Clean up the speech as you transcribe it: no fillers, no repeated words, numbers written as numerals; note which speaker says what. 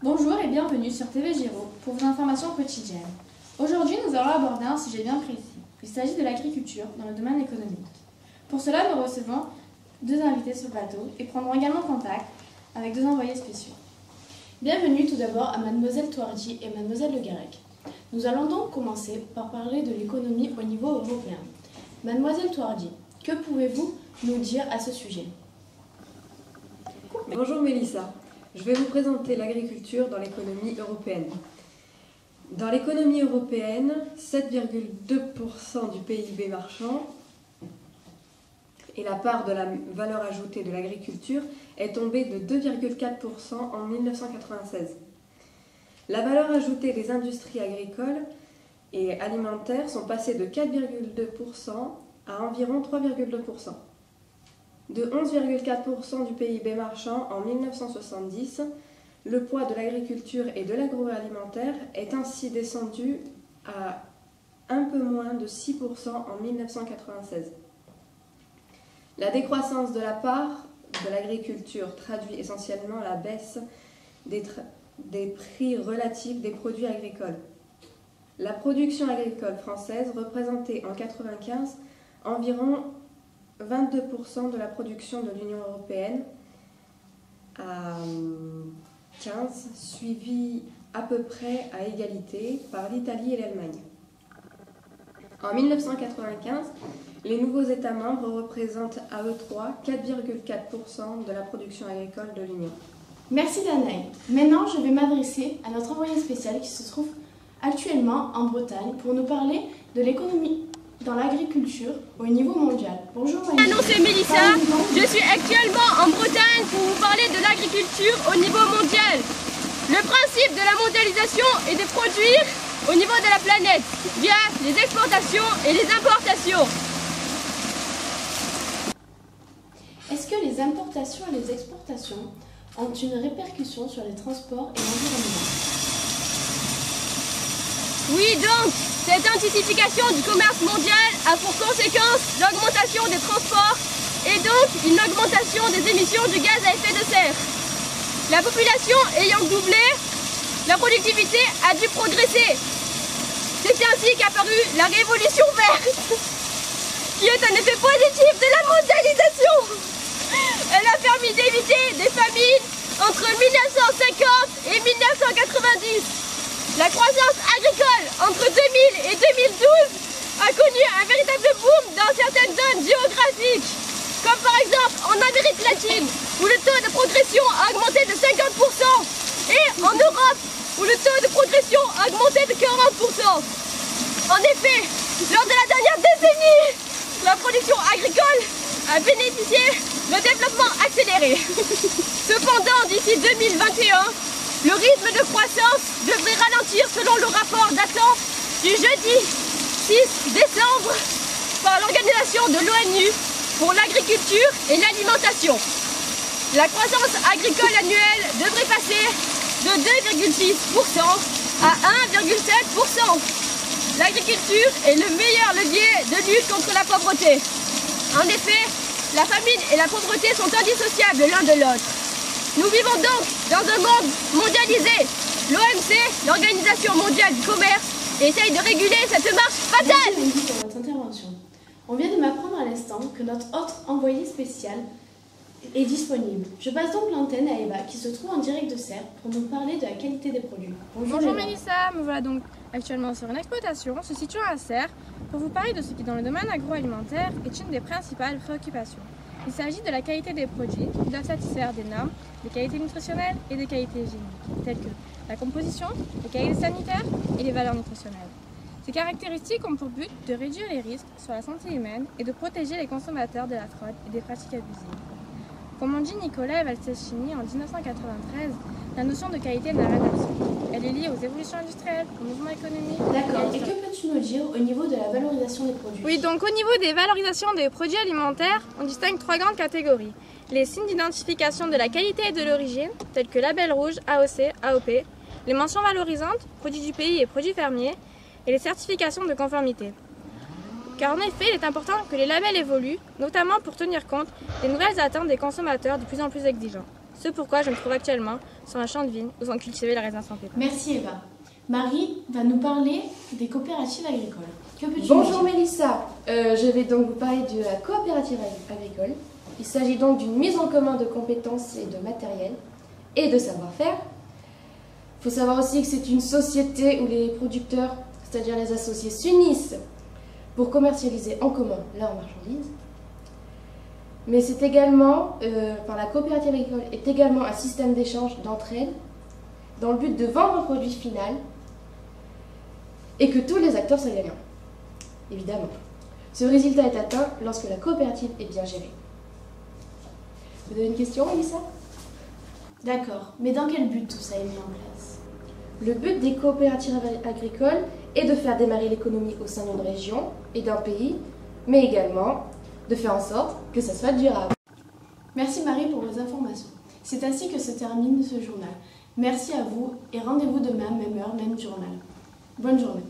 Speaker 1: Bonjour et bienvenue sur TV Giro pour vos informations quotidiennes. Aujourd'hui, nous allons aborder un sujet bien précis. Il s'agit de l'agriculture dans le domaine économique. Pour cela, nous recevons deux invités sur le plateau et prendrons également contact avec deux envoyés spéciaux. Bienvenue tout d'abord à Mademoiselle Touardi et Mademoiselle Le Guérec. Nous allons donc commencer par parler de l'économie au niveau européen. Mademoiselle Touardi, que pouvez-vous nous dire à ce sujet?
Speaker 2: Bonjour Mélissa, je vais vous présenter l'agriculture dans l'économie européenne. Dans l'économie européenne, 7,2% du PIB marchand et la part de la valeur ajoutée de l'agriculture est tombée de 2,4% en 1996. La valeur ajoutée des industries agricoles et alimentaires sont passées de 4,2% à environ 3,2%. De 11,4% du PIB marchand en 1970, le poids de l'agriculture et de l'agroalimentaire est ainsi descendu à un peu moins de 6% en 1996. La décroissance de la part de l'agriculture traduit essentiellement la baisse des prix relatifs des produits agricoles. La production agricole française représentait en 1995 environ 22% de la production de l'Union européenne à 15, suivi à peu près à égalité par l'Italie et l'Allemagne. En 1995, les nouveaux États membres représentent à eux trois 4,4% de la production agricole de l'Union.
Speaker 1: Merci Danaï. Maintenant, je vais m'adresser à notre envoyé spécial qui se trouve actuellement en Bretagne pour nous parler de l'économie dans l'agriculture au niveau mondial. Bonjour Maïs.
Speaker 3: Mon nom c'est Mélissa, je suis actuellement en Bretagne pour vous parler de l'agriculture au niveau mondial. Le principe de la mondialisation est de produire au niveau de la planète via les exportations et les importations.
Speaker 1: Est-ce que les importations et les exportations ont une répercussion sur les transports et l'environnement?
Speaker 3: Oui, donc, cette intensification du commerce mondial a pour conséquence l'augmentation des transports et donc une augmentation des émissions de gaz à effet de serre. La population ayant doublé, la productivité a dû progresser. C'est ainsi qu'apparut la révolution verte, qui est un effet positif de la mondialisation. Elle a permis d'éviter des famines entre 1950 et 1990. La croissance agricole entre 2000 et 2012 a connu un véritable boom dans certaines zones géographiques, comme par exemple en Amérique latine, où le taux de progression a augmenté de 50%, et en Europe, où le taux de progression a augmenté de 40%. En effet, lors de la dernière décennie, la production agricole a bénéficié d'un développement accéléré. Cependant, d'ici 2021, le rythme de croissance devrait ralentir selon le rapport datant du jeudi 6 décembre par l'organisation de l'ONU pour l'agriculture et l'alimentation. La croissance agricole annuelle devrait passer de 2,6% à 1,7%. L'agriculture est le meilleur levier de lutte contre la pauvreté. En effet, la famine et la pauvreté sont indissociables l'un de l'autre. Nous vivons donc dans un monde mondialisé. L'OMC, l'Organisation mondiale du commerce, essaye de réguler cette marche fatale.
Speaker 1: Merci pour votre intervention. On vient de m'apprendre à l'instant que notre autre envoyé spécial est disponible. Je passe donc l'antenne à Eva qui se trouve en direct de Serres pour nous parler de la qualité des produits.
Speaker 4: Bonjour Mélissa, me voilà donc actuellement sur une exploitation se situant à Serres pour vous parler de ce qui dans le domaine agroalimentaire est une des principales préoccupations. Il s'agit de la qualité des produits qui doivent satisfaire des normes, des qualités nutritionnelles et des qualités hygiéniques, telles que la composition, les qualités sanitaires et les valeurs nutritionnelles. Ces caractéristiques ont pour but de réduire les risques sur la santé humaine et de protéger les consommateurs de la fraude et des pratiques abusives. Comme on dit Nicolas Valteschini en 1993, la notion de qualité n'a rien d'absolu. Elle est liée aux évolutions industrielles, au mouvement économique.
Speaker 1: D'accord. Et que peux-tu nous dire au niveau de la valorisation des produits?
Speaker 4: Oui, donc au niveau des valorisations des produits alimentaires, on distingue trois grandes catégories. Les signes d'identification de la qualité et de l'origine, tels que label rouge, AOC, AOP, les mentions valorisantes, produits du pays et produits fermiers, et les certifications de conformité. Car en effet, il est important que les labels évoluent, notamment pour tenir compte des nouvelles attentes des consommateurs de plus en plus exigeants. Ce pourquoi je me trouve actuellement sur un champ de vigne où sont cultivés les raisins sans pépins.
Speaker 1: Merci Eva. Marie va nous parler des coopératives agricoles. Que peux-tu
Speaker 5: Bonjour
Speaker 1: nous dire?
Speaker 5: Mélissa, je vais donc vous parler de la coopérative agricole. Il s'agit donc d'une mise en commun de compétences et de matériel et de savoir-faire. Il faut savoir aussi que c'est une société où les producteurs, c'est-à-dire les associés, s'unissent pour commercialiser en commun leurs marchandises. Mais c'est également, la coopérative agricole est également un système d'échange d'entraide dans le but de vendre un produit final et que tous les acteurs soient gagnants, évidemment. Ce résultat est atteint lorsque la coopérative est bien gérée. Vous avez une question, Elissa?
Speaker 1: D'accord, mais dans quel but tout ça est mis en place?
Speaker 5: Le but des coopératives agricoles est de faire démarrer l'économie au sein d'une région et d'un pays, mais également de faire en sorte que ça soit durable.
Speaker 1: Merci Marie pour vos informations. C'est ainsi que se termine ce journal. Merci à vous et rendez-vous demain, même heure, même journal. Bonne journée.